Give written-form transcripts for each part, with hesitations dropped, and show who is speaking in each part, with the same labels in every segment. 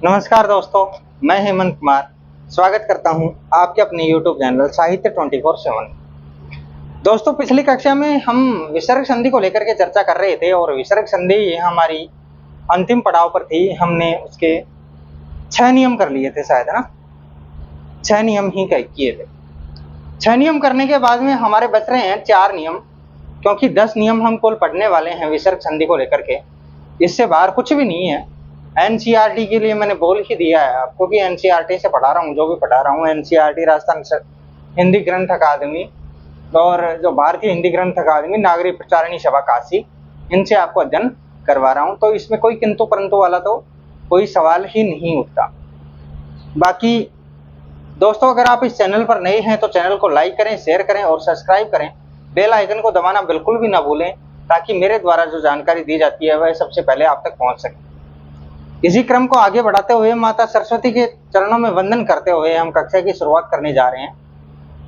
Speaker 1: नमस्कार दोस्तों, मैं हेमंत कुमार स्वागत करता हूं आपके अपने YouTube चैनल साहित्य 24/7। दोस्तों, पिछली कक्षा में हम विसर्ग संधि को लेकर के चर्चा कर रहे थे और विसर्ग संधि हमारी अंतिम पड़ाव पर थी। हमने उसके 6 नियम कर लिए थे शायद, है ना? 6 नियम ही किए थे। 6 नियम करने के बाद में हमारे बच रहे हैं 4 नियम, क्योंकि 10 नियम हम कुल पढ़ने वाले हैं विसर्ग संधि को लेकर के। इससे बाहर कुछ भी नहीं है। एनसीईआरटी के लिए मैंने बोल ही दिया है आपको कि एनसीईआरटी से पढ़ा रहा हूँ, जो भी पढ़ा रहा हूँ। एनसीईआरटी राजस्थान हिंदी ग्रंथ अकादमी और जो भारतीय हिंदी ग्रंथ अकादमी नागरिक प्रचारणी सभा काशी, इनसे आपको अध्ययन करवा रहा हूँ। तो इसमें कोई किंतु परंतु वाला तो कोई सवाल ही नहीं उठता। बाकी दोस्तों, अगर आप इस चैनल पर नए हैं तो चैनल को लाइक करें, शेयर करें और सब्सक्राइब करें। बेल आइकन को दबाना बिल्कुल भी ना भूलें, ताकि मेरे द्वारा जो जानकारी दी जाती है वह सबसे पहले आप तक पहुंच सके। इसी क्रम को आगे बढ़ाते हुए माता सरस्वती के चरणों में वंदन करते हुए हम कक्षा की शुरुआत करने जा रहे हैं।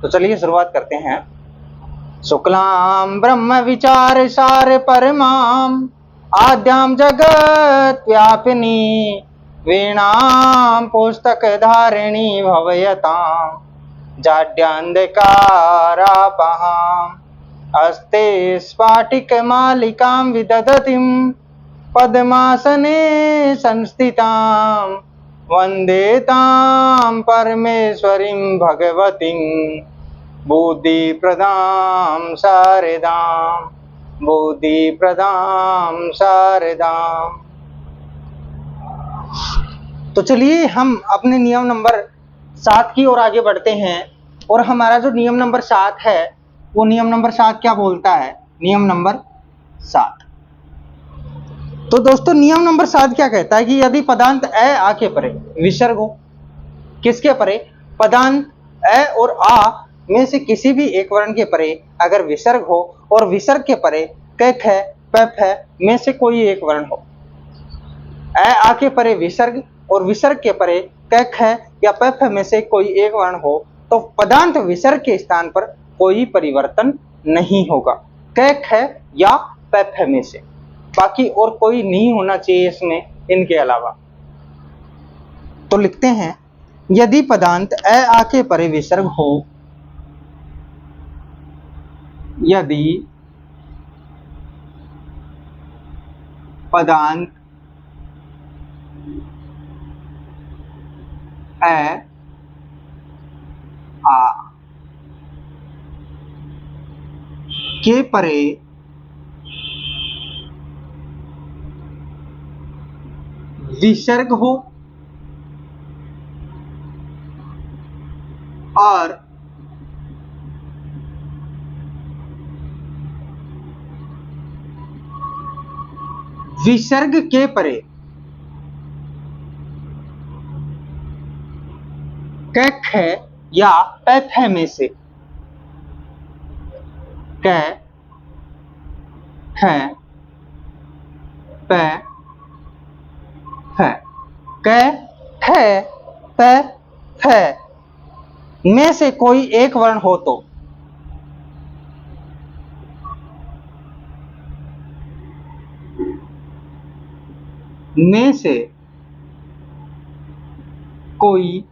Speaker 1: तो चलिए शुरुआत करते हैं। शुक्लां ब्रह्म विचार सार परमां आद्यां जगत व्यापिनी वीणां पुस्तक धारिणी भवयतां जाड्यान्धकारापहाम् अस्ते स्फाटिक मालिकां विदधतीं पद्मासने संस्थितां वन्दे तां परमेश्वरीं भगवतीं बुद्धिप्रदां शारदां बुद्धिप्रदां शारदां। तो चलिए हम अपने नियम नंबर 7 की ओर आगे बढ़ते हैं। और हमारा जो नियम नंबर 7 है, वो नियम नंबर 7 क्या बोलता है? नियम नंबर 7, तो दोस्तों नियम नंबर 7 क्या कहता है कि यदि पदांत अ आ के परे विसर्ग हो, किसके परे? पदांत अ और आ में से किसी भी एक वर्ण के परे अगर विसर्ग हो और विसर्ग के परे क ख प फ में से कोई एक वर्ण हो, अ आ के परे विसर्ग और विसर्ग के परे क ख या प फ में से कोई एक वर्ण हो, तो पदांत विसर्ग के स्थान पर कोई परिवर्तन नहीं होगा, क ख या प फ में से। बाकी और कोई नहीं होना चाहिए इसमें इनके अलावा। तो लिखते हैं, यदि पदांत अ आ के परे विसर्ग हो, यदि पदांत अ आ के परे विसर्ग हो और विसर्ग के परे क ख या प फ में से क ख प फ क ख प फ में से कोई एक वर्ण हो, तो में से कोई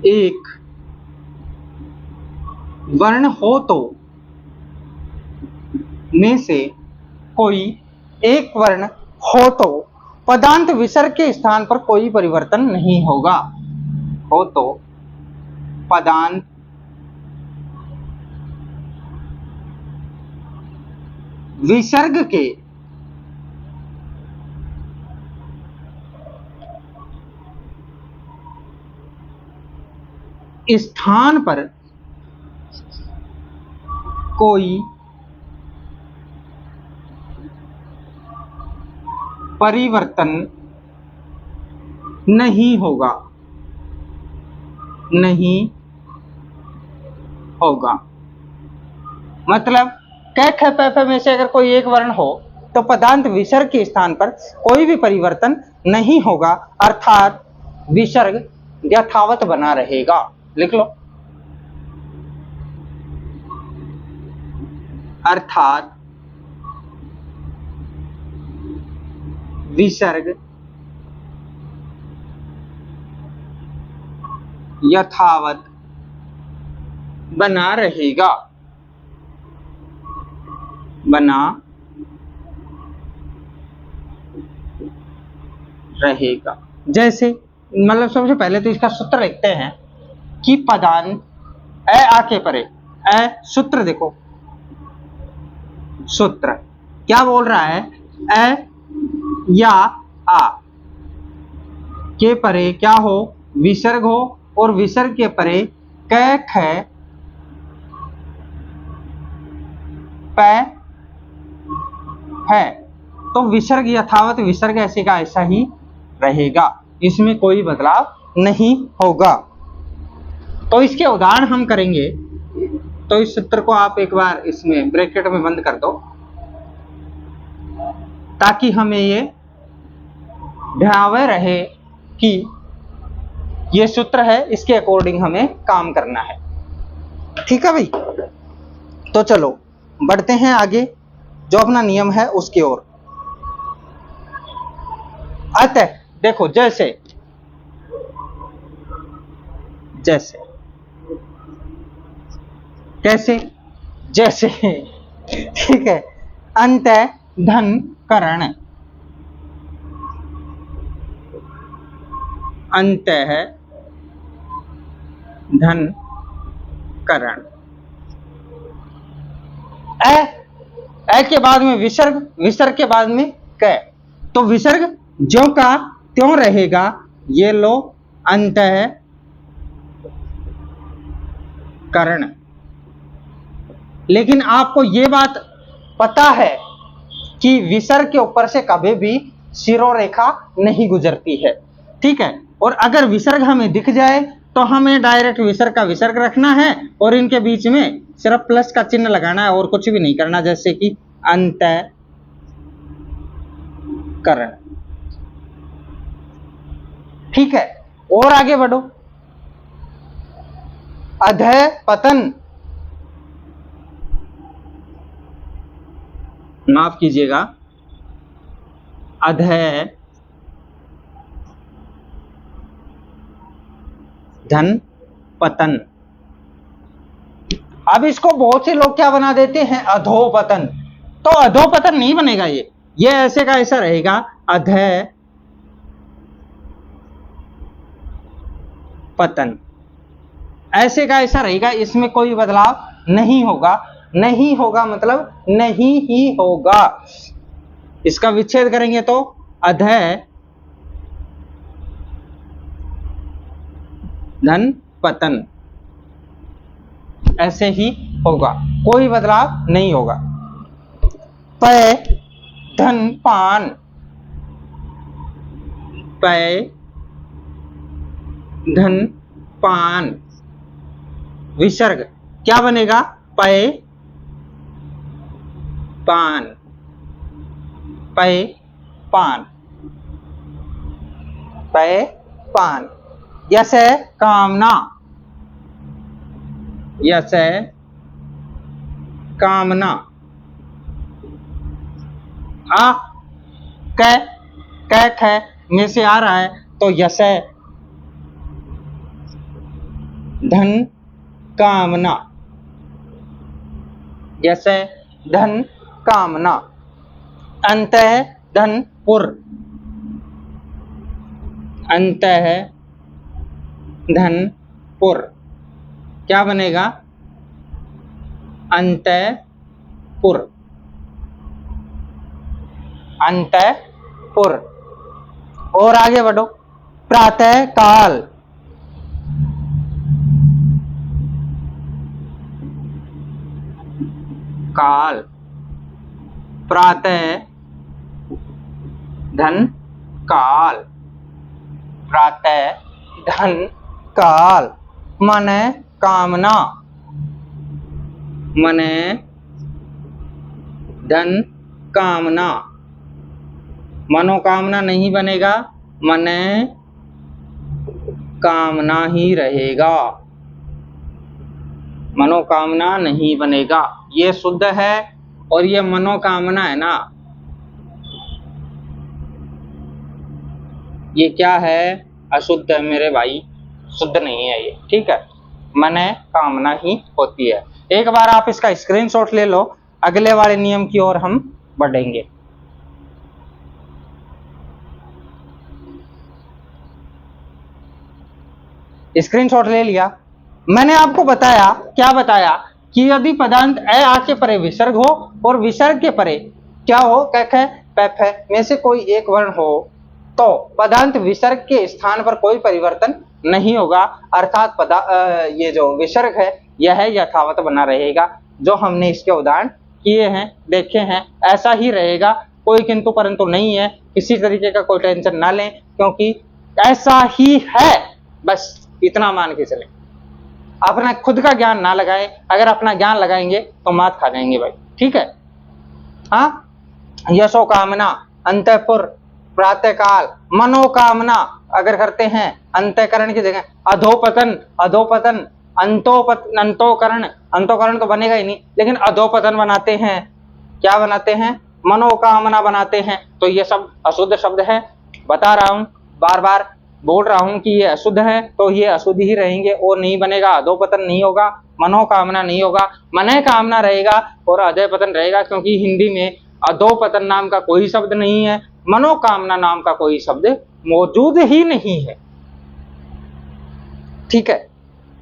Speaker 1: एक वर्ण हो, तो में से कोई एक वर्ण हो तो पदांत विसर्ग के स्थान पर कोई परिवर्तन नहीं होगा। हो तो पदांत विसर्ग के स्थान पर कोई परिवर्तन नहीं होगा, नहीं होगा। मतलब क ख प फ में से अगर कोई एक वर्ण हो तो पदांत विसर्ग के स्थान पर कोई भी परिवर्तन नहीं होगा, अर्थात विसर्ग यथावत बना रहेगा। लिख लो, अर्थात विसर्ग यथावत बना रहेगा, बना रहेगा। जैसे मतलब सबसे पहले तो इसका सूत्र लिखते हैं कि पदांत ए आ के परे, ए सूत्र देखो, सूत्र क्या बोल रहा है, ए या आ के परे क्या हो, विसर्ग हो, और विसर्ग के परे क ख प है, तो विसर्ग यथावत विसर्ग ऐसे का ऐसा ही रहेगा, इसमें कोई बदलाव नहीं होगा। तो इसके उदाहरण हम करेंगे, तो इस सूत्र को आप एक बार इसमें ब्रैकेट में बंद कर दो ताकि हमें ये ध्यान रहे कि ये सूत्र है, इसके अकॉर्डिंग हमें काम करना है। ठीक है भाई, तो चलो बढ़ते हैं आगे, जो अपना नियम है उसकी ओर। अतः देखो, जैसे जैसे कैसे, जैसे ठीक है, अंत धन करण, अंत धन करण, ए के बाद में विसर्ग, विसर्ग के बाद में क, तो विसर्ग ज्यों का त्यों रहेगा, ये लो अंत करण। लेकिन आपको ये बात पता है कि विसर्ग के ऊपर से कभी भी शिरोरेखा नहीं गुजरती है, ठीक है, और अगर विसर्ग हमें दिख जाए तो हमें डायरेक्ट विसर्ग का विसर्ग रखना है और इनके बीच में सिर्फ प्लस का चिन्ह लगाना है और कुछ भी नहीं करना, जैसे कि अंत करण। ठीक है, और आगे बढ़ो, अधः पतन, माफ कीजिएगा, अधः धन पतन। अब इसको बहुत से लोग क्या बना देते हैं, अधोपतन, तो अधोपतन नहीं बनेगा, ये ऐसे का ऐसा रहेगा, अधः पतन ऐसे का ऐसा रहेगा, इसमें कोई बदलाव नहीं होगा, नहीं होगा मतलब नहीं ही होगा। इसका विच्छेद करेंगे तो अधः धन पतन ऐसे ही होगा, कोई बदलाव नहीं होगा। पय धन पान, पय धन पान, विसर्ग क्या बनेगा, पय पान, पय पान, पय पान। यस कामना, यस कामना, आ क ख में से आ रहा है तो यस धन कामना, यस धन कामना। अंत धन पुर, अंत धन पुर क्या बनेगा, अंतःपुर, अंतःपुर। और आगे बढ़ो, प्रातः काल, काल, प्रातः धन काल, प्रातः धन काल। मन कामना, मन धन कामना, मनोकामना नहीं बनेगा, मन कामना ही रहेगा, मनोकामना नहीं बनेगा। ये शुद्ध है और ये मनोकामना है ना, ये क्या है? अशुद्ध है मेरे भाई, शुद्ध नहीं है ये, ठीक है। मने कामना ही होती है। एक बार आप इसका स्क्रीनशॉट ले लो, अगले वाले नियम की ओर हम बढ़ेंगे। स्क्रीनशॉट ले लिया। मैंने आपको बताया, क्या बताया कि यदि पदांत ए आ के परे विसर्ग हो और विसर्ग के परे क्या हो, कख पैफ में से कोई एक वर्ण हो, तो पदांत विसर्ग के स्थान पर कोई परिवर्तन नहीं होगा, अर्थात ये जो विसर्ग है यह यथावत बना रहेगा। जो हमने इसके उदाहरण किए हैं, देखे हैं, ऐसा ही रहेगा, कोई किंतु परंतु नहीं है। किसी तरीके का कोई टेंशन ना लें, क्योंकि ऐसा ही है, बस इतना मान के चले। अपना खुद का ज्ञान ना लगाएं, अगर अपना ज्ञान लगाएंगे तो मात खा जाएंगे भाई, ठीक है। हाँ, यशो कामना, अंतःपुर, प्रातःकाल, मनोकामना अगर करते हैं अंतःकरण की जगह, अधोपतन, अधोपतन, अंतोकरण, अंतोकरण तो बनेगा ही नहीं, लेकिन अधोपतन बनाते हैं। क्या बनाते हैं? मनोकामना बनाते हैं। तो ये सब अशुद्ध शब्द है, बता रहा हूं, बार बार बोल रहा हूं कि ये अशुद्ध है, तो ये अशुद्ध ही रहेंगे और नहीं बनेगा। अधोपतन नहीं होगा, मनोकामना नहीं होगा, मन कामना रहेगा और अधोपतन रहेगा, क्योंकि हिंदी में अधोपतन नाम का कोई शब्द नहीं है, मनोकामना नाम का कोई शब्द मौजूद ही नहीं है, ठीक है।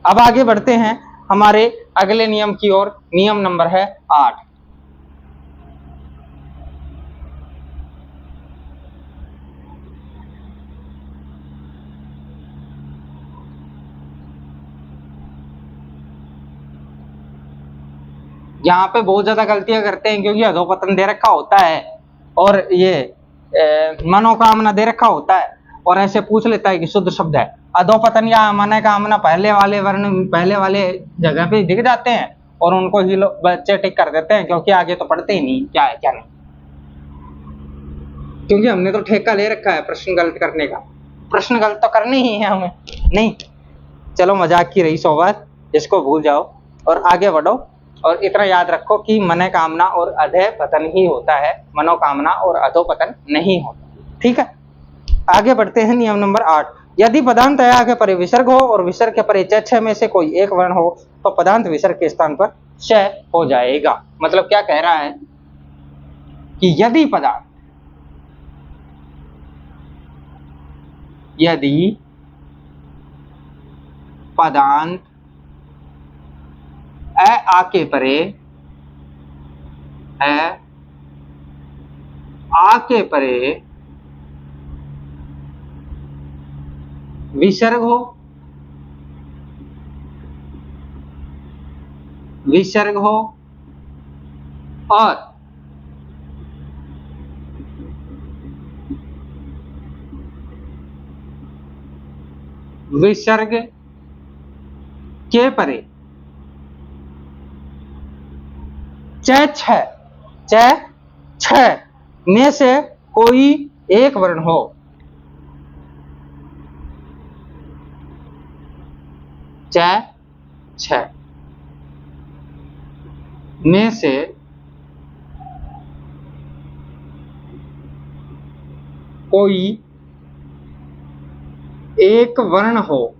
Speaker 1: अब आगे बढ़ते हैं हमारे अगले नियम की ओर। नियम नंबर है 8। यहाँ पे बहुत ज्यादा गलतियां करते हैं, क्योंकि अधोपतन दे रखा होता है और ये मनोकामना दे रखा होता है, और ऐसे पूछ लेता है कि शुद्ध शब्द है। अधोपतन या मनोकामना पहले वाले वर्ण पहले वाले जगह पे दिख जाते हैं और उनको ही बच्चे टिक कर देते हैं, क्योंकि आगे तो पढ़ते ही नहीं क्या है क्या नहीं, क्योंकि हमने तो ठेका ले रखा है प्रश्न गलत करने का। प्रश्न गलत तो करने ही है हमें, नहीं। चलो मजाक की रही सोबत, इसको भूल जाओ और आगे बढ़ो। और इतना याद रखो कि मन कामना और अधः पतन ही होता है, मनोकामना और अधोपतन नहीं होता, ठीक है। आगे बढ़ते हैं नियम नंबर 8। यदि पदांत अया के परे विसर्ग हो और विसर्ग के परे छ में से कोई एक वर्ण हो, तो पदांत विसर्ग के स्थान पर श हो जाएगा। मतलब क्या कह रहा है कि यदि पदांत, यदि पदांत अ आ के परे, अ आ के परे विसर्ग हो, विसर्ग हो और विसर्ग के परे छ में से कोई एक वर्ण हो, छ में से कोई एक वर्ण हो,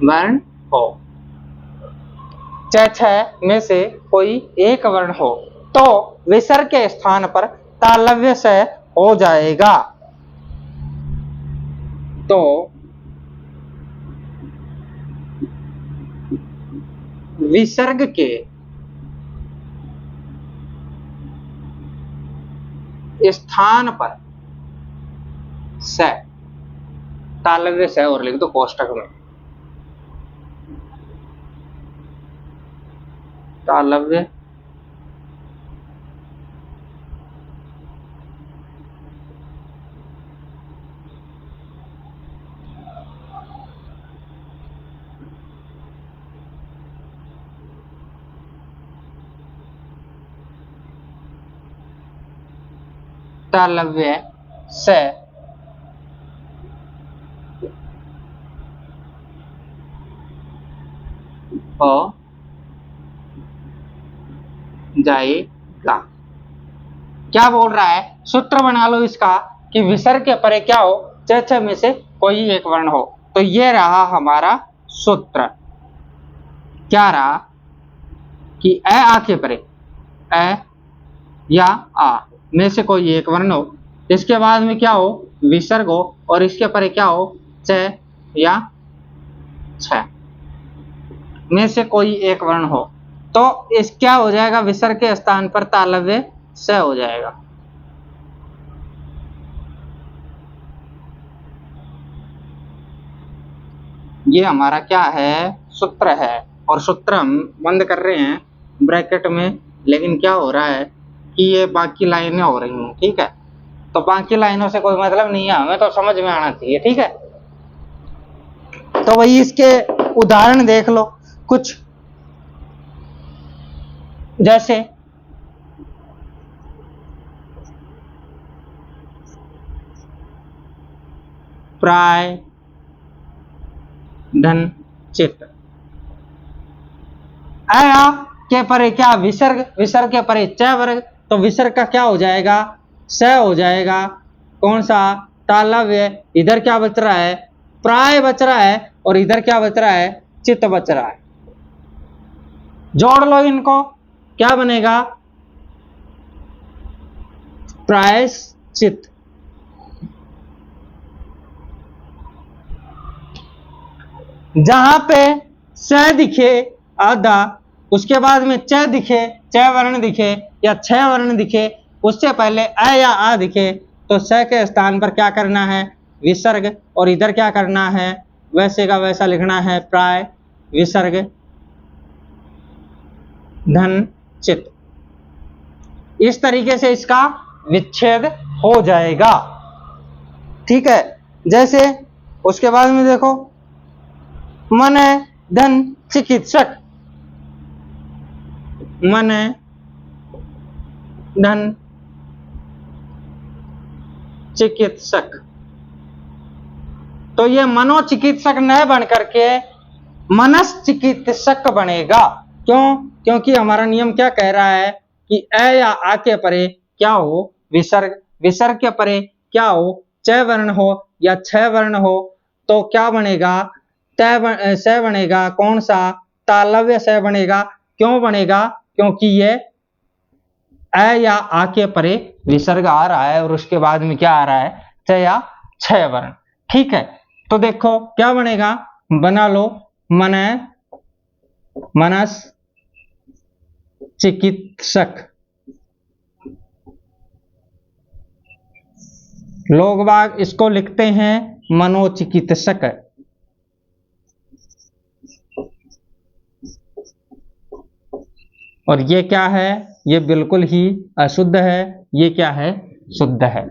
Speaker 1: वर्ण हो, छ में से कोई एक वर्ण हो, तो विसर्ग के स्थान पर तालव्य से हो जाएगा। तो विसर्ग के स्थान पर से, तालव्य से और लिख दो कोष्टक में, तालव्य तालव्य से हो जाएगा। क्या बोल रहा है? सूत्र बना लो इसका, कि विसर्ग के परे क्या हो, च छ में से कोई एक वर्ण हो। तो ये रहा हमारा सूत्र। क्या रहा कि अ आ के परे, अ या आ में से कोई एक वर्ण हो, इसके बाद में क्या हो, विसर्ग हो, और इसके परे क्या हो, च या छ में से कोई एक वर्ण हो। तो इस क्या हो जाएगा, विसर्ग के स्थान पर तालव्य स हो जाएगा। ये हमारा क्या है, सूत्र है। और सूत्र हम बंद कर रहे हैं ब्रैकेट में, लेकिन क्या हो रहा है कि ये बाकी लाइनें हो रही हैं, ठीक है। तो बाकी लाइनों से कोई मतलब नहीं है, हमें तो समझ में आना चाहिए, ठीक है। तो वही इसके उदाहरण देख लो कुछ, जैसे प्राय, धन, चित्त। आया के परे क्या, विसर्ग, विसर्ग के परे च वर्ग, तो विसर्ग का क्या हो जाएगा, स हो जाएगा। कौन सा, तालव्य। इधर क्या बच रहा है, प्राय बच रहा है, और इधर क्या बच रहा है, चित्त बच रहा है। जोड़ लो इनको, क्या बनेगा, प्रायश्चित। जहां पे स दिखे आधा, उसके बाद में च दिखे, च वर्ण दिखे या छ वर्ण दिखे, उससे पहले अ या आ दिखे, तो स के स्थान पर क्या करना है, विसर्ग। और इधर क्या करना है, वैसे का वैसा लिखना है, प्राय विसर्ग धन चित्त। इस तरीके से इसका विच्छेद हो जाएगा, ठीक है। जैसे उसके बाद में देखो, मन धन चिकित्सक, मन धन चिकित्सक। तो ये मनोचिकित्सक न बन करके मनस चिकित्सक बनेगा। क्यों, क्योंकि हमारा नियम क्या कह रहा है कि अ या आ के परे क्या हो, विसर्ग, विसर्ग के परे क्या हो, च वर्ण हो या छ वर्ण हो, तो क्या बनेगा, स बनेगा। कौन सा, तालव्य स बनेगा। क्यों बनेगा, क्योंकि ये अ या आ के परे विसर्ग आ रहा है, और उसके बाद में क्या आ रहा है, च या छ वर्ण, ठीक है। तो देखो क्या बनेगा, बना लो, मन मनस चिकित्सक। लोग बाग इसको लिखते हैं मनोचिकित्सक। और ये क्या है, ये बिल्कुल ही अशुद्ध है, ये क्या है, शुद्ध है।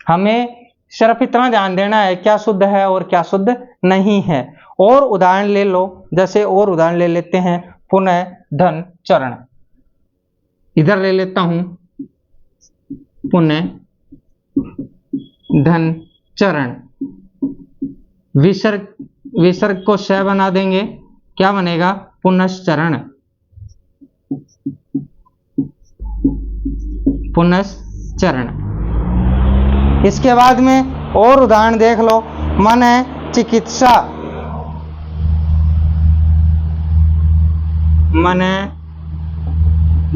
Speaker 1: हमें सिर्फ इतना ध्यान देना है क्या शुद्ध है और क्या शुद्ध नहीं है। और उदाहरण ले लो, जैसे और उदाहरण ले लेते हैं, पुनः धन चरण। इधर ले लेता हूं, पुनः धन चरण। विसर्ग, विसर्ग को श बना देंगे, क्या बनेगा, पुनश्चरण, पुनश्चरण। इसके बाद में और उदाहरण देख लो, मन चिकित्सा, मन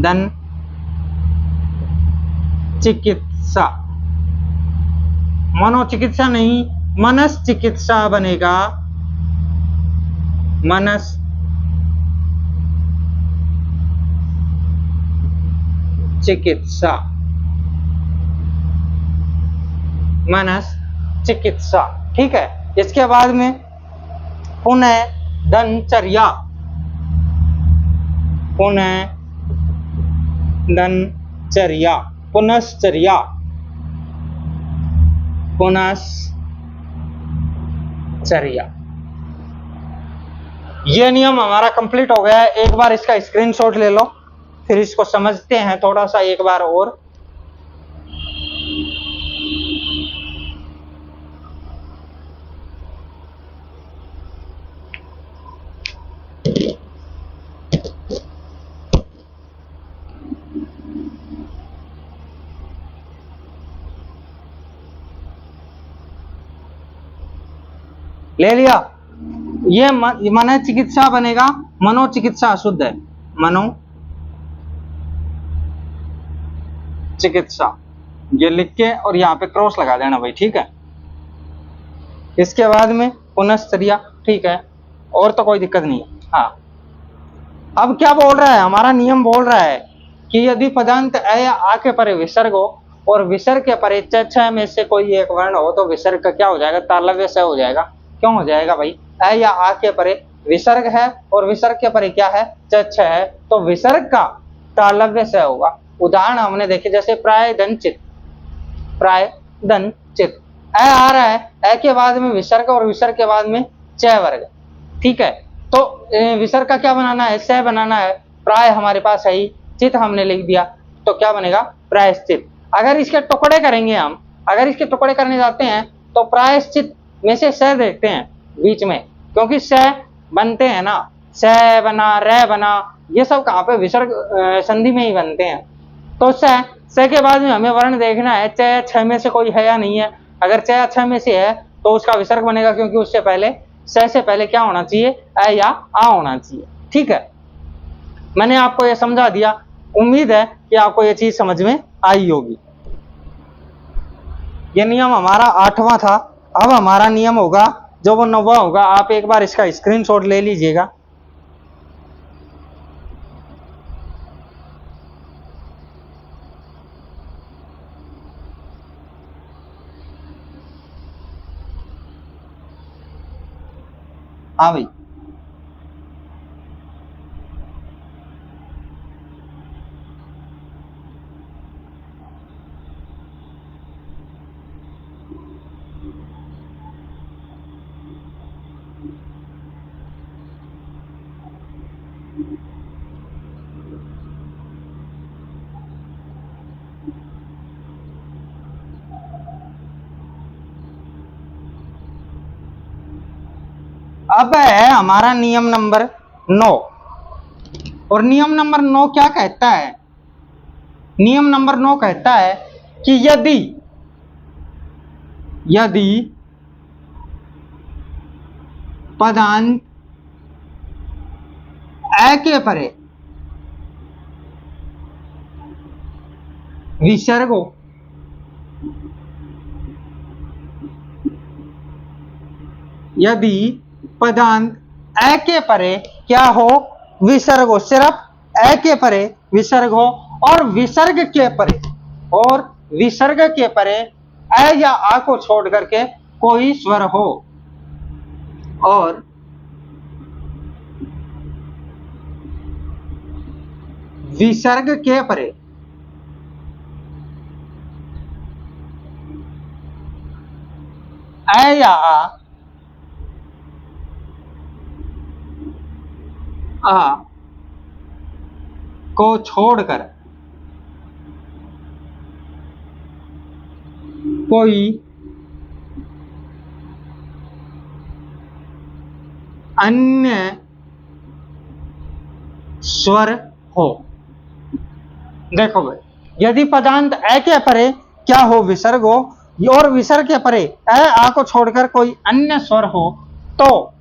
Speaker 1: धन चिकित्सा। मनोचिकित्सा नहीं, मनस चिकित्सा बनेगा, मनस चिकित्सा, मनस चिकित्सा, ठीक है। इसके बाद में पुनः धनचर्या, पुनः धनचर्या, पुनश्चर्या, पुनश्चर्या। ये नियम हमारा कंप्लीट हो गया है। एक बार इसका स्क्रीनशॉट ले लो, फिर इसको समझते हैं थोड़ा सा एक बार और। ले लिया। ये मन चिकित्सा बनेगा, मनोचिकित्सा अशुद्ध है, मनो चिकित्सा, ये लिख के और यहाँ पे क्रॉस लगा देना भाई, ठीक है। इसके बाद में पुनश्चर्या, ठीक है, और तो कोई दिक्कत नहीं है। हाँ, अब क्या बोल रहा है, हमारा नियम बोल रहा है कि यदि पदांत अ या आ के परे विसर्ग हो और विसर्ग के परे छ में से कोई एक वर्ण हो तो विसर्ग का क्या हो जाएगा, तालव्य स हो जाएगा। क्यों हो जाएगा भाई, अ या आ के परे विसर्ग है और विसर्ग के परे क्या है, छ है, तो विसर्ग का तालव्य स होगा। उदाहरण हमने देखे, जैसे प्राय धन चित, प्राय धन चित, अ आ रहा है, अ के बाद में विसर्ग और विसर्ग के बाद में च वर्ग, ठीक है। तो विसर्ग का क्या बनाना है, स बनाना है, प्राय हमारे पास है ही, चित हमने लिख दिया, तो क्या बनेगा, प्रायश्चित। अगर इसके टुकड़े करेंगे हम, अगर इसके टुकड़े करने जाते हैं तो प्रायश्चित में से स देखते हैं बीच में, क्योंकि स बनते हैं ना, स बना, र बना, ये सब कहाँ पे, विसर्ग संधि में ही बनते हैं। तो स के बाद में हमें वर्ण देखना है, च छ में से कोई है या नहीं है। अगर च छ में से है तो उसका विसर्ग बनेगा, क्योंकि उससे पहले स से पहले क्या होना चाहिए, अ या आ होना चाहिए, ठीक है। मैंने आपको यह समझा दिया, उम्मीद है कि आपको यह चीज समझ में आई होगी। यह नियम हमारा 8वां था। अब हमारा नियम होगा जो वो 9वां होगा। आप एक बार इसका स्क्रीनशॉट ले लीजिएगा। हाँ भाई, अब है हमारा नियम नंबर 9। और नियम नंबर 9 क्या कहता है, नियम नंबर 9 कहता है कि यदि यदि पदांत अ के परे विसर्ग हो, यदि पदांत अ के परे क्या हो, विसर्ग हो, सिर्फ अ के परे विसर्ग हो और विसर्ग के परे, और विसर्ग के परे अ या आ को छोड़ करके कोई स्वर हो, और विसर्ग के परे अ या आ को छोड़कर कोई अन्य स्वर हो। देखो भाई, यदि पदांत अ के परे क्या हो, विसर्ग हो, और विसर्ग के परे अ आ को छोड़कर कोई अन्य स्वर हो, तो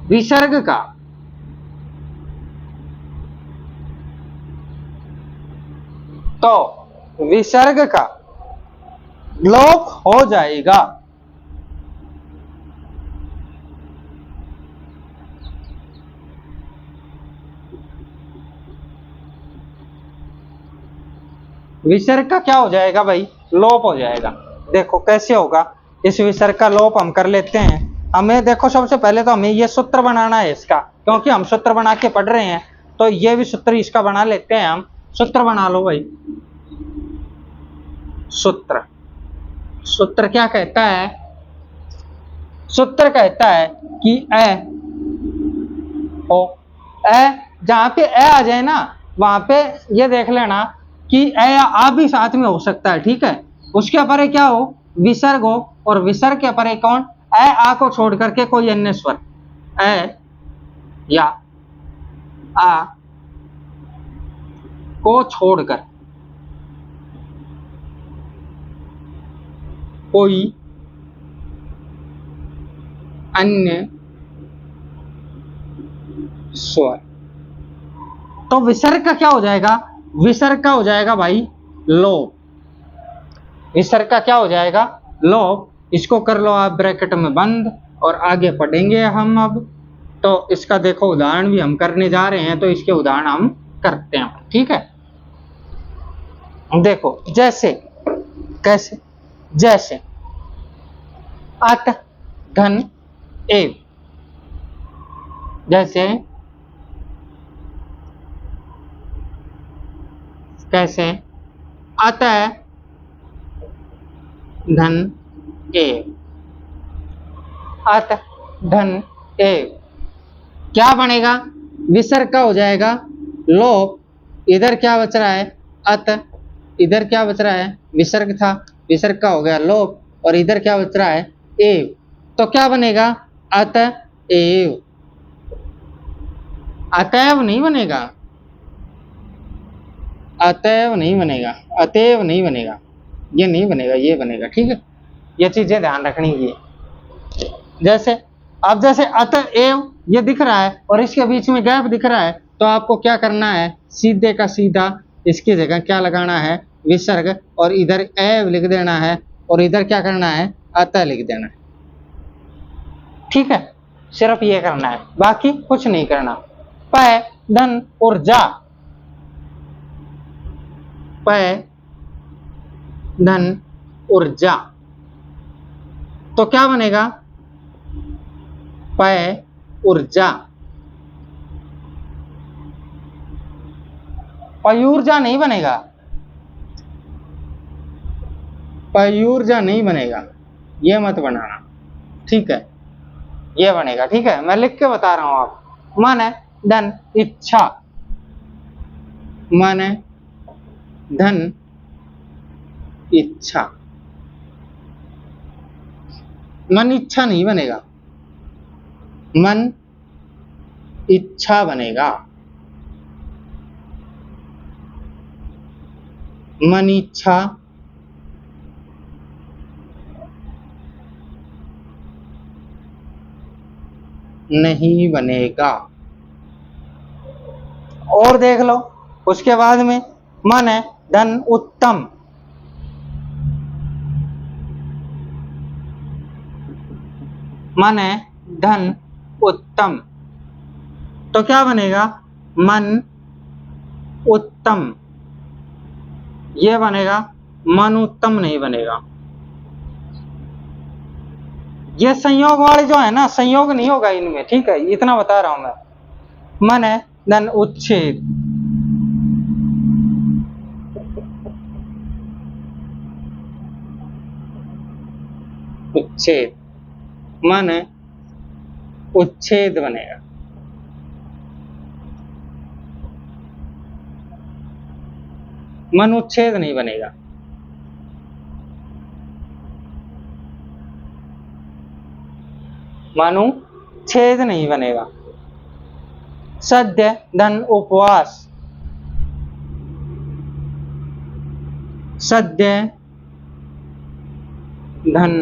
Speaker 1: विसर्ग का विसर्ग का लोप हो जाएगा। विसर्ग का क्या हो जाएगा भाई, लोप हो जाएगा। देखो कैसे होगा, इस विसर्ग का लोप हम कर लेते हैं। हमें देखो, सबसे पहले तो हमें ये सूत्र बनाना है इसका, क्योंकि हम सूत्र बना के पढ़ रहे हैं, तो ये भी सूत्र इसका बना लेते हैं हम। सूत्र बना लो भाई। सूत्र, सूत्र क्या कहता है, सूत्र कहता है कि अ हो, अ जहां पे अ आ जाए ना, वहां पे ये देख लेना कि अ या आ भी साथ में हो सकता है, ठीक है। उसके परे क्या हो, विसर्ग हो, और विसर्ग के परे कौन, अ आ को छोड़ करके कोई अन्य स्वर, अ या आ को छोड़कर कोई अन्य स्वर। तो विसर्ग का क्या हो जाएगा? विसर्ग का हो जाएगा भाई लोप। विसर्ग का क्या हो जाएगा? लोप। इसको कर लो आप ब्रैकेट में बंद और आगे पढ़ेंगे हम अब। तो इसका देखो उदाहरण भी हम करने जा रहे हैं, तो इसके उदाहरण हम करते हैं, ठीक है। देखो जैसे, कैसे? जैसे अत धन एव। जैसे कैसे? अतः धन एव। अत धन एव क्या बनेगा? विसर्ग का हो जाएगा लोप। इधर क्या बच रहा है? अत। इधर क्या बच रहा है? विसर्ग था, विसर्ग का हो गया लोप। और इधर क्या बच रहा है? एव। तो क्या बनेगा? अत एव। अतएव नहीं बनेगा, अतएव नहीं बनेगा, अतएव नहीं बनेगा, ये नहीं बनेगा, ये बनेगा, ठीक है। ये चीजें ध्यान रखनी है। जैसे अब जैसे अतएव ये दिख रहा है और इसके बीच में गैप दिख रहा है, तो आपको क्या करना है? सीधे का सीधा इसकी जगह क्या लगाना है? विसर्ग। और इधर एव लिख देना है और इधर क्या करना है? अतः लिख देना है, ठीक है। सिर्फ ये करना है, बाकी कुछ नहीं करना। पै धन और जा। पै धन और जा तो क्या बनेगा? पै और जा। पयूर्जा नहीं बनेगा, पयूर्जा नहीं बनेगा, ये मत बनाना, ठीक है। ये बनेगा, ठीक है। मैं लिख के बता रहा हूं आप। मन धन इच्छा। मन धन इच्छा। मन इच्छा नहीं बनेगा, मन इच्छा बनेगा। मन इच्छा नहीं बनेगा। और देख लो उसके बाद में, मन है धन उत्तम। मन है धन उत्तम तो क्या बनेगा? मन उत्तम, ये बनेगा। मन उत्तम नहीं बनेगा। ये संयोग वाले जो है ना, संयोग नहीं होगा इनमें, ठीक है, इतना बता रहा हूं मैं। मन है धन उच्छेद। उच्छेद, मन उच्छेद बनेगा। मन उच्छेद नहीं बनेगा। मनुच्छेद नहीं बनेगा। सद्य धन उपवास। सद्य धन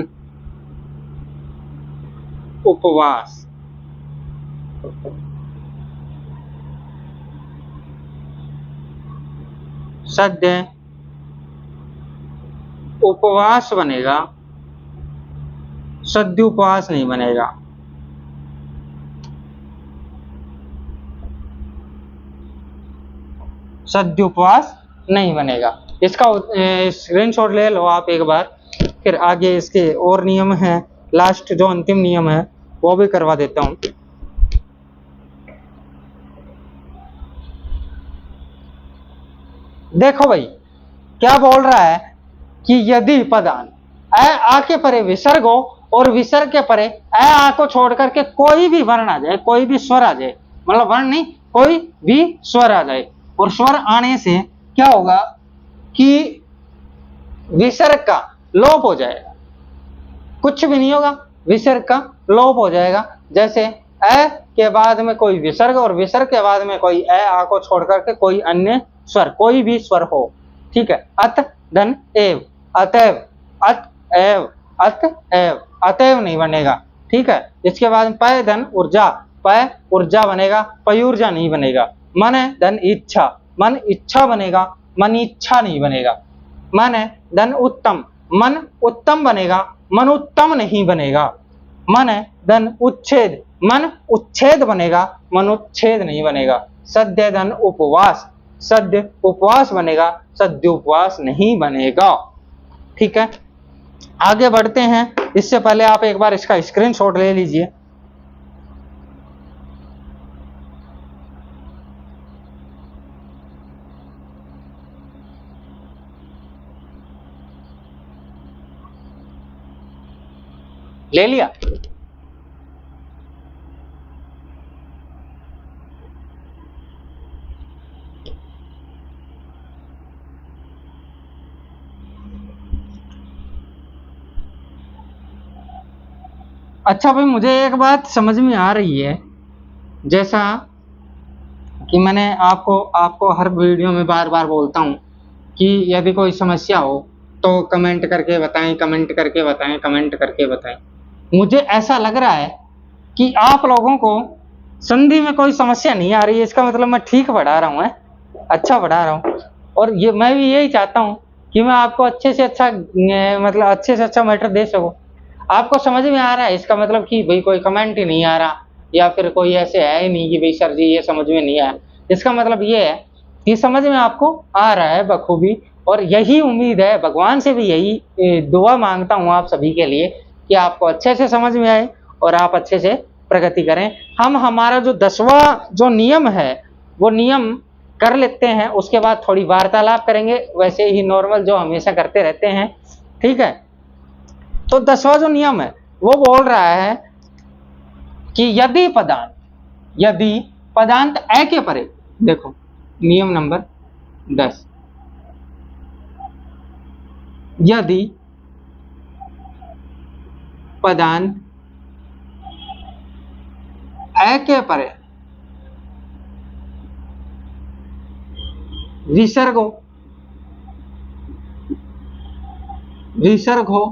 Speaker 1: उपवास। सद्य उपवास बनेगा, सद्युपवास नहीं बनेगा। सद्युपवास नहीं बनेगा। इसका स्क्रीनशॉट ले लो आप एक बार, फिर आगे इसके और नियम हैं। लास्ट जो अंतिम नियम है वो भी करवा देता हूं। देखो भाई क्या बोल रहा है कि यदि पदान ए आ के परे विसर्ग हो और विसर्ग के परे ए आ को छोड़ करके कोई भी वर्ण आ जाए, कोई भी स्वर आ जाए, मतलब वर्ण नहीं, कोई भी स्वर आ जाए, और स्वर आने से क्या होगा कि विसर्ग का लोप हो जाएगा। कुछ भी नहीं होगा, विसर्ग का लोप हो जाएगा। जैसे ए के बाद में कोई विसर्ग और विसर्ग के बाद में कोई ए आ को छोड़ करके कोई अन्य स्वर, कोई भी स्वर हो, ठीक है। अत धन एव, अतएव, अत एव, अतएव, अतएव नहीं बनेगा, ठीक है। इसके बाद पय धन ऊर्जा, पय ऊर्जा बनेगा, पयूर्जा नहीं बनेगा। मन धन इच्छा, मन इच्छा बनेगा, मन इच्छा नहीं बनेगा। मन धन उत्तम, मन उत्तम बनेगा, मन उत्तम नहीं बनेगा। मन धन उच्छेद, मन उच्छेद बनेगा, मन उच्छेद नहीं बनेगा। सद्य धन उपवास, सद्य उपवास बनेगा, सद्य उपवास नहीं बनेगा, ठीक है। आगे बढ़ते हैं, इससे पहले आप एक बार इसका स्क्रीनशॉट ले लीजिए। ले लिया? अच्छा भाई, मुझे एक बात समझ में आ रही है, जैसा कि मैंने आपको हर वीडियो में बार बार बोलता हूँ कि यदि कोई समस्या हो तो कमेंट करके बताएं, कमेंट करके बताएं, कमेंट करके बताएं। मुझे ऐसा लग रहा है कि आप लोगों को संधि में कोई समस्या नहीं आ रही है, इसका मतलब मैं ठीक पढ़ा रहा हूँ, अच्छा पढ़ा रहा हूँ। और ये मैं भी यही चाहता हूँ कि मैं आपको अच्छे से अच्छा मतलब अच्छे से अच्छा मैटर दे सकूँ। आपको समझ में आ रहा है, इसका मतलब कि भाई कोई कमेंट ही नहीं आ रहा, या फिर कोई ऐसे है ही नहीं कि भाई सर जी ये समझ में नहीं आया। इसका मतलब ये है कि समझ में आपको आ रहा है बखूबी, और यही उम्मीद है, भगवान से भी यही दुआ मांगता हूँ आप सभी के लिए कि आपको अच्छे से समझ में आए और आप अच्छे से प्रगति करें। हम हमारा जो 10वां जो नियम है वो नियम कर लेते हैं, उसके बाद थोड़ी वार्तालाप करेंगे, वैसे ही नॉर्मल जो हमेशा करते रहते हैं, ठीक है। तो 10वां जो नियम है वो बोल रहा है कि यदि पदांत ए के परे, देखो नियम नंबर 10, यदि पदांत ए के परे विसर्ग हो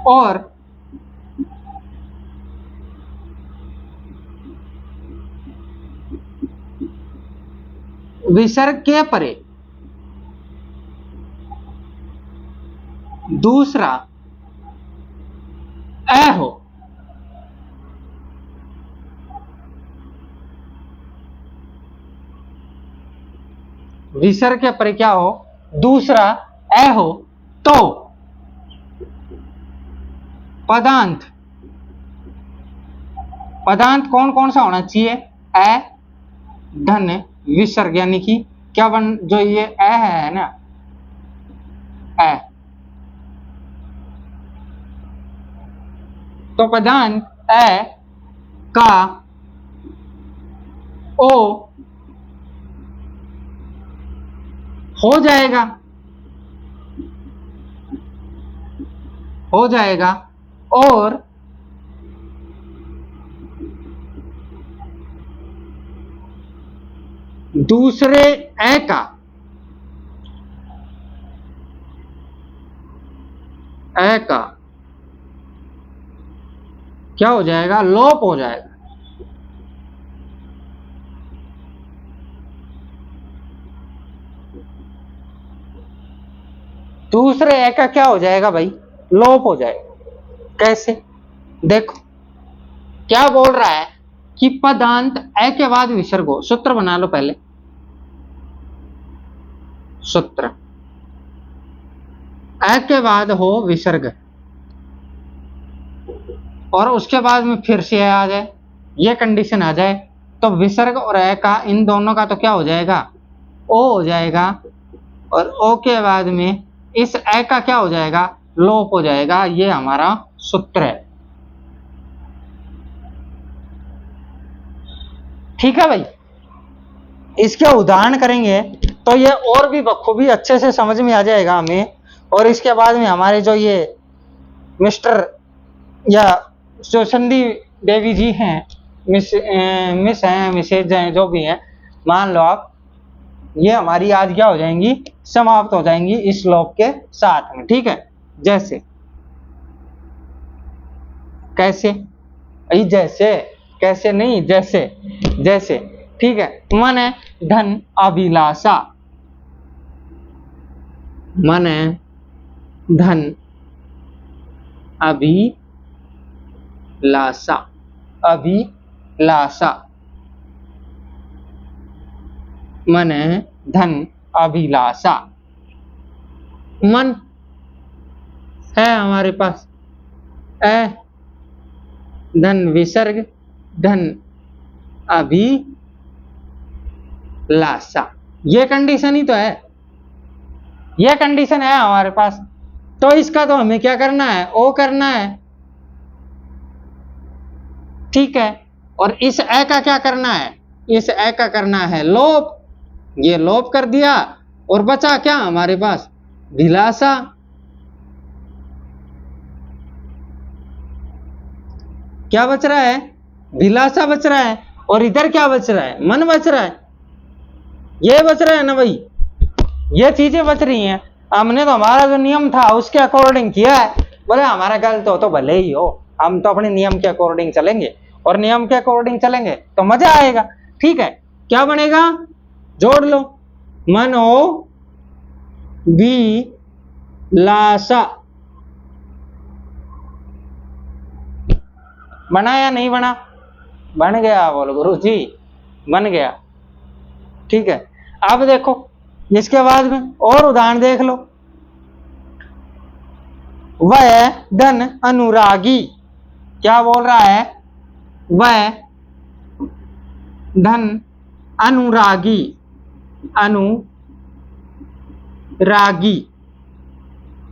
Speaker 1: और विसर्ग के परे दूसरा ए हो, विसर्ग के परे क्या हो, दूसरा ए हो, तो पदांत कौन कौन सा होना चाहिए, ए धन विसर्ग, यानी कि क्या बन, जो ये ए है ना, ए, तो पदांत ए का ओ हो जाएगा और दूसरे ए का क्या हो जाएगा, लोप हो जाएगा। दूसरे ए का क्या हो जाएगा भाई, लोप हो जाएगा। कैसे, देखो क्या बोल रहा है कि पदांत ए के बाद विसर्ग हो, सूत्र बना लो पहले, सूत्र ए के बाद हो विसर्ग और उसके बाद में फिर से आ जाए, ये कंडीशन आ जाए, तो विसर्ग और ए का, इन दोनों का तो क्या हो जाएगा, ओ हो जाएगा, और ओ के बाद में इस ए का क्या हो जाएगा, लोप हो जाएगा। ये हमारा सूत्र है, ठीक है भाई। इसके उदाहरण करेंगे तो ये और भी बखूबी अच्छे से समझ में आ जाएगा हमें। और इसके बाद में हमारे जो ये मिस्टर या जो संधि देवी जी हैं, मिस हैं, मिसेज हैं, जो भी हैं, मान लो आप, ये हमारी आज क्या हो जाएंगी, समाप्त हो जाएंगी इस श्लोक के साथ में, ठीक है। जैसे कैसे, ई जैसे, कैसे नहीं, जैसे, जैसे, ठीक है। मन धन अभिलाषा, मन धन अभिलाषा, अभिलाषा, मन धन अभिलाषा। मन है हमारे पास, ए धन विसर्ग, धन अभिलाषा, ये कंडीशन ही तो है, ये कंडीशन है हमारे पास। तो इसका तो हमें क्या करना है, ओ करना है, ठीक है। और इस ए का क्या करना है, इस ए का करना है लोप, ये लोप कर दिया और बचा क्या हमारे पास, भिलाषा। क्या बच रहा है, भिलाषा बच रहा है। और इधर क्या बच रहा है, मन बच रहा है, ये बच रहा है ना भाई, ये चीजें बच रही हैं। हमने तो हमारा जो नियम था उसके अकॉर्डिंग किया है। बोले हमारा गलत हो तो भले ही हो, हम तो अपने नियम के अकॉर्डिंग चलेंगे, और नियम के अकॉर्डिंग चलेंगे तो मजा आएगा, ठीक है। क्या बनेगा, जोड़ लो, मनो भिलाषा। बना या नहीं बना, बन गया, बोलो गुरु जी बन गया, ठीक है। अब देखो इसके बाद में और उदाहरण देख लो, वह धन अनुरागी, क्या बोल रहा है, वह धन अनुरागी, अनुरागी,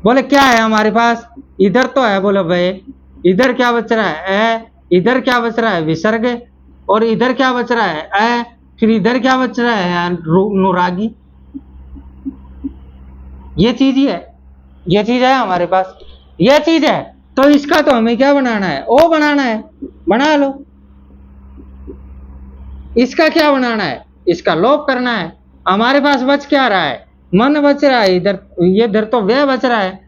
Speaker 1: बोले क्या है हमारे पास, इधर तो है, बोले भाई इधर क्या बच रहा है, ए, इधर क्या बच रहा है, विसर्ग, और इधर क्या बच रहा है, ए, फिर इधर क्या बच रहा है, अनुरागी। ये चीज ही है, ये चीज है हमारे पास, ये चीज है। तो इसका तो हमें क्या बनाना है, ओ बनाना है, बना लो। इसका क्या बनाना है, इसका लोप करना है। हमारे पास बच क्या रहा है, मन बच रहा है इधर, ये इधर तो वे बच रहा है,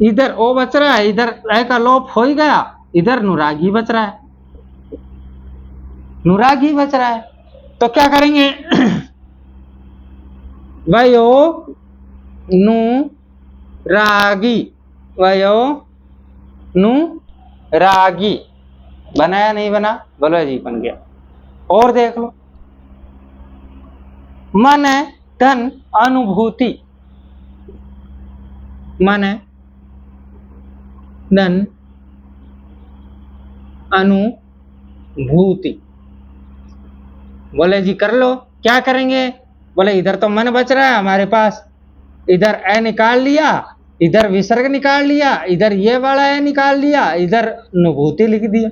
Speaker 1: इधर ओ बच रहा है, इधर ए का लोप हो ही गया, इधर नुरागी बच रहा है, नुरागी बच रहा है। तो क्या करेंगे, वयो नुरागी, वयो नुरागी, बना या नहीं बना, बोलो जी बन गया। और देख लो, मन धन अनुभूति, मन धन अनुभूति, बोले जी कर लो, क्या करेंगे, बोले इधर तो मन बच रहा है हमारे पास, इधर ए निकाल लिया, इधर विसर्ग निकाल लिया, इधर ये वाला ए निकाल लिया, इधर अनुभूति लिख दिया।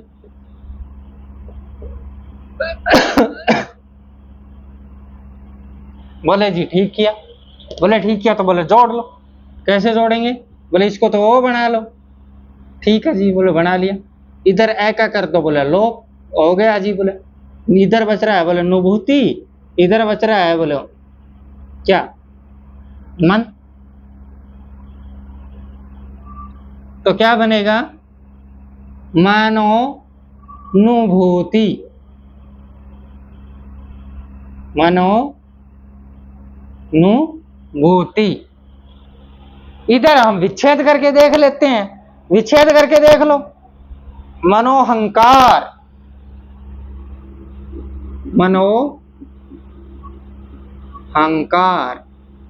Speaker 1: बोले जी ठीक किया, बोले ठीक किया, तो बोले जोड़ लो। कैसे जोड़ेंगे, बोले इसको तो ओ बना लो, ठीक है जी, बोले बना लिया। इधर ए का कर दो, बोले लो, हो गया जी। बोले इधर बच रहा है, बोले अनुभूति, इधर बच रहा है, बोले क्या, मन। तो क्या बनेगा, मनोनुभूति, मनोनुभूति। इधर हम विच्छेद करके देख लेते हैं, विच्छेद करके देख लो, मनोहंकार, मनोहंकार।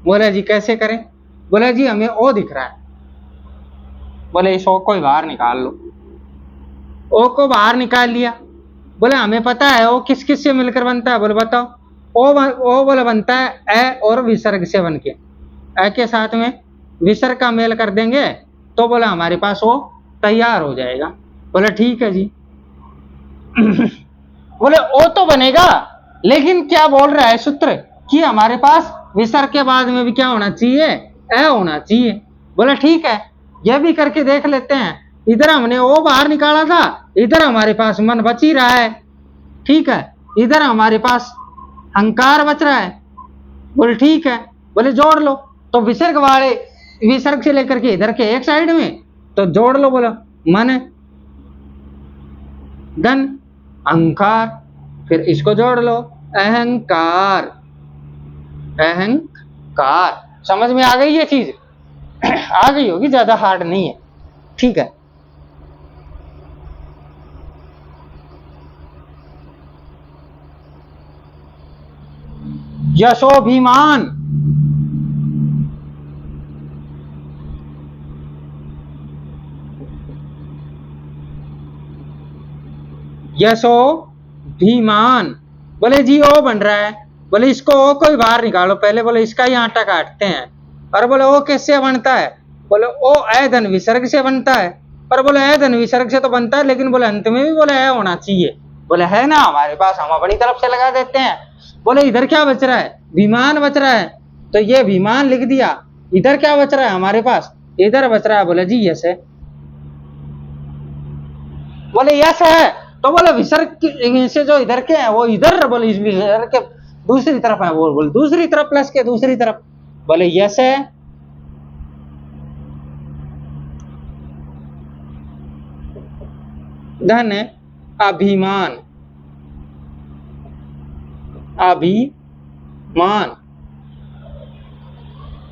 Speaker 1: बोले जी कैसे करें, बोले जी हमें ओ दिख रहा है, बोले इस ओ को ही बाहर निकाल लो, ओ को बाहर निकाल लिया। बोले हमें पता है ओ किस किस से मिलकर बनता है, बोले बताओ। ओ बोले बनता है ए और विसर्ग से बन के, ए के साथ में विसर्ग का मेल कर देंगे तो बोले हमारे पास वो तैयार हो जाएगा। बोले ठीक है जी। बोले ओ तो बनेगा, लेकिन क्या बोल रहा है सूत्र कि हमारे पास विसर्ग के बाद में भी क्या होना चाहिए, ए होना चाहिए। बोले ठीक है, यह भी करके देख लेते हैं। इधर हमने ओ बाहर निकाला था, इधर हमारे पास मन बच ही रहा है, ठीक है। इधर हमारे पास अहंकार बच रहा है, बोले ठीक है, बोले जोड़ लो। तो विसर्ग वाले, विसर्ग से लेकर के इधर के एक साइड में तो जोड़ लो, बोलो मन धन अहंकार, फिर इसको जोड़ लो अहंकार, अहंकार। समझ में आ गई ये चीज? आ गई होगी, ज्यादा हार्ड नहीं है, ठीक है। यशोभिमान, यशोभिमान, बोले जी ओ बन रहा है, बोले इसको ओ कोई बाहर निकालो पहले, बोले इसका ही आटा काटते हैं। और बोले ओ किससे बनता है? बोले ओ ए धन विसर्ग से बनता है। पर बोले ए धन विसर्ग से तो बनता है, लेकिन बोले अंत में भी बोले ए होना चाहिए। बोले है ना हमारे पास, हम अपनी तरफ से लगा देते हैं। बोले इधर क्या बच रहा है? विमान बच रहा है, तो ये विमान लिख दिया। इधर क्या बच रहा है हमारे पास? इधर बच रहा है, बोले जी यस है। बोले यस है, तो बोले विसर्ग से जो इधर के हैं वो इधर, बोले इस विसर्ग के दूसरी तरफ है, वो बोले दूसरी तरफ, प्लस के दूसरी तरफ। बोले यस है। धन अभिमान, अभिमान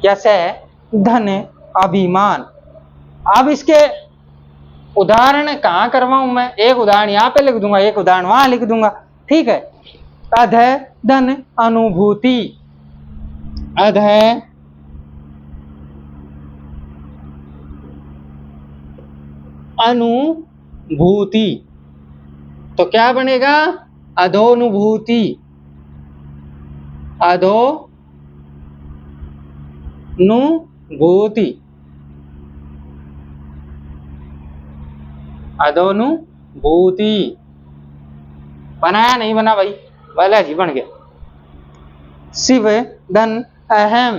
Speaker 1: कैसे है? धन अभिमान। अब इसके उदाहरण कहां करवाऊं मैं? एक उदाहरण यहां पे लिख दूंगा, एक उदाहरण वहां लिख दूंगा, ठीक है। अध धन अनुभूति, अध अनुभूति, तो क्या बनेगा? अधोनुभूति, अधोनुभूति, अधोनुभूति। बनाया नहीं बना भाई? वाला जी बन गया। शिव धन अहम,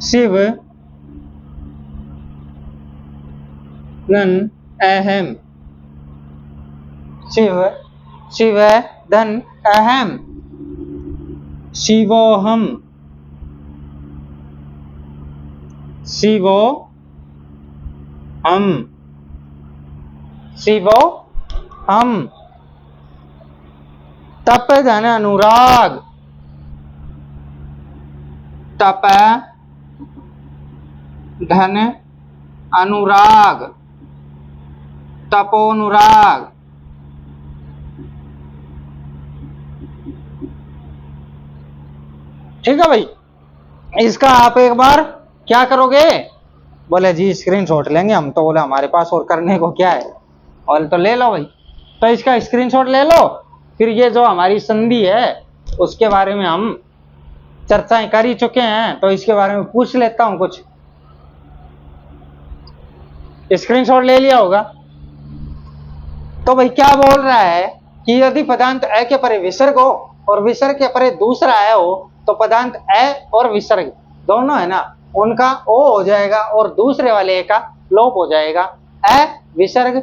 Speaker 1: शिव धन अहम, शिव, शिव धन अहम, शिवोहम, शिवोहम, शिवोहम। तप धन अनुराग, तप धन अनुराग, तपोनुराग। ठीक है भाई, इसका आप एक बार क्या करोगे? बोले जी स्क्रीनशॉट लेंगे हम, तो बोले हमारे पास और करने को क्या है? और तो ले लो भाई, तो इसका स्क्रीनशॉट ले लो। फिर ये जो हमारी संधि है उसके बारे में हम चर्चाएं कर ही चुके हैं, तो इसके बारे में पूछ लेता हूं कुछ। स्क्रीनशॉट ले लिया होगा। तो भाई क्या बोल रहा है कि यदि पदांत ए के परे विसर्ग हो और विसर्ग के परे दूसरा ए हो, तो पदांत ए और विसर्ग दोनों है ना, उनका ओ हो जाएगा और दूसरे वाले ए का लोप हो जाएगा। ए विसर्ग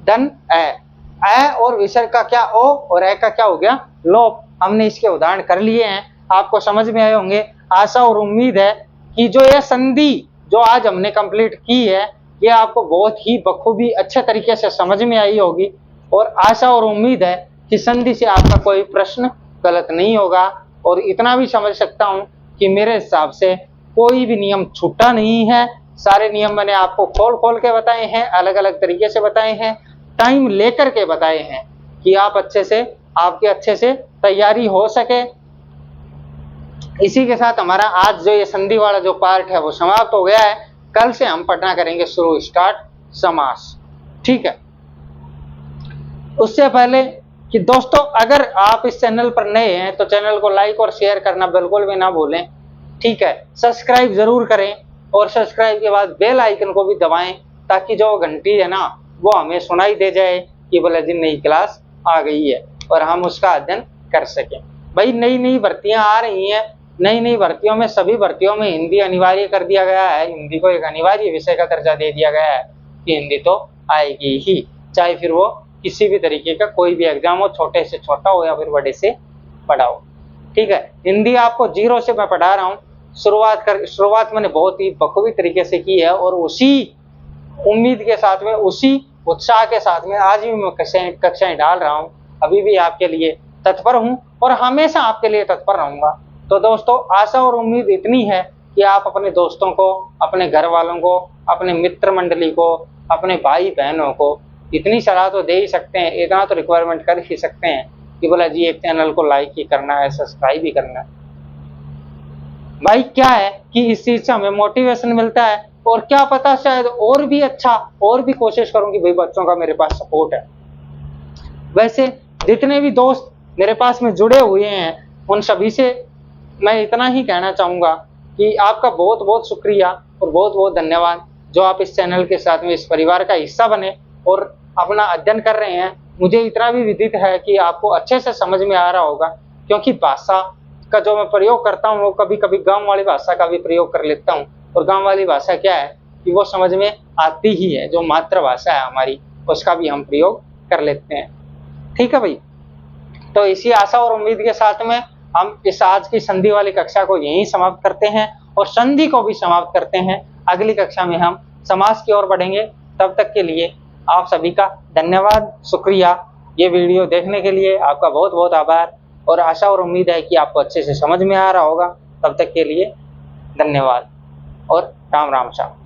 Speaker 1: धन ए, और विसर्ग का क्या ओ और ए का क्या हो गया? लोप। हमने इसके उदाहरण कर लिए हैं, आपको समझ में आए होंगे। आशा और उम्मीद है कि जो यह संधि जो आज हमने कंप्लीट की है, ये आपको बहुत ही बखूबी अच्छे तरीके से समझ में आई होगी। और आशा और उम्मीद है कि संधि से आपका कोई प्रश्न गलत नहीं होगा। और इतना भी समझ सकता हूं कि मेरे हिसाब से कोई भी नियम छूटा नहीं है। सारे नियम मैंने आपको खोल खोल के बताए हैं, अलग अलग तरीके से बताए हैं, टाइम लेकर के बताए हैं कि आप आपकी अच्छे से तैयारी हो सके। इसी के साथ हमारा आज जो ये संधि वाला जो पार्ट है वो समाप्त हो गया है। कल से हम पढ़ना करेंगे शुरू स्टार्ट समास, ठीक है। उससे पहले कि दोस्तों अगर आप इस चैनल पर नए हैं तो चैनल को लाइक और शेयर करना बिल्कुल भी ना भूलें, ठीक है। सब्सक्राइब जरूर करें और सब्सक्राइब के बाद बेल आइकन को भी दबाएं, ताकि जो घंटी है ना वो हमें सुनाई दे जाए कि बोले जी नई क्लास आ गई है और हम उसका अध्ययन कर सकें। भाई नई नई भर्तियां आ रही हैं, नई नई भर्तियों में सभी भर्तियों में हिंदी अनिवार्य कर दिया गया है। हिंदी को एक अनिवार्य विषय का दर्जा दे दिया गया है कि हिंदी तो आएगी ही, चाहे फिर वो किसी भी तरीके का कोई भी एग्जाम हो, छोटे से छोटा हो या फिर बड़े से बड़ा हो, ठीक है। हिंदी आपको जीरो से मैं पढ़ा रहा हूँ। शुरुआत मैंने बहुत ही बखूबी तरीके से की है और उसी उम्मीद के साथ में, उसी उत्साह के साथ में आज भी मैं कक्षाएं डाल रहा हूँ। अभी भी आपके लिए तत्पर हूँ और हमेशा आपके लिए तत्पर रहूँगा। तो दोस्तों, आशा और उम्मीद इतनी है कि आप अपने दोस्तों को, अपने घर वालों को, अपने मित्र मंडली को, अपने भाई बहनों को इतनी सलाह तो दे ही सकते हैं, इतना तो रिक्वायरमेंट कर ही सकते हैं कि बोला जी एक चैनल को लाइक ही करना है, सब्सक्राइब ही करना है। भाई क्या है कि इस चीज से हमें मोटिवेशन मिलता है और क्या पता शायद और भी अच्छा और भी कोशिश करूं कि भाई बच्चों का मेरे पास सपोर्ट है। वैसे जितने भी दोस्त मेरे पास में जुड़े हुए हैं उन सभी से मैं इतना ही कहना चाहूंगा कि आपका बहुत बहुत शुक्रिया और बहुत बहुत धन्यवाद जो आप इस चैनल के साथ में इस परिवार का हिस्सा बने और अपना अध्ययन कर रहे हैं। मुझे इतना भी विदित है कि आपको अच्छे से समझ में आ रहा होगा, क्योंकि भाषा का जो मैं प्रयोग करता हूँ वो कभी कभी गांव वाली भाषा का भी प्रयोग कर लेता हूँ। और गांव वाली भाषा क्या है कि वो समझ में आती ही है, जो मातृभाषा है हमारी उसका भी हम प्रयोग कर लेते हैं। ठीक है भाई, तो इसी आशा और उम्मीद के साथ में हम इस आज की संधि वाली कक्षा को यहीं समाप्त करते हैं और संधि को भी समाप्त करते हैं। अगली कक्षा में हम समास की ओर बढ़ेंगे। तब तक के लिए आप सभी का धन्यवाद, शुक्रिया। ये वीडियो देखने के लिए आपका बहुत बहुत आभार और आशा और उम्मीद है कि आपको अच्छे से समझ में आ रहा होगा। तब तक के लिए धन्यवाद और राम राम श्याम।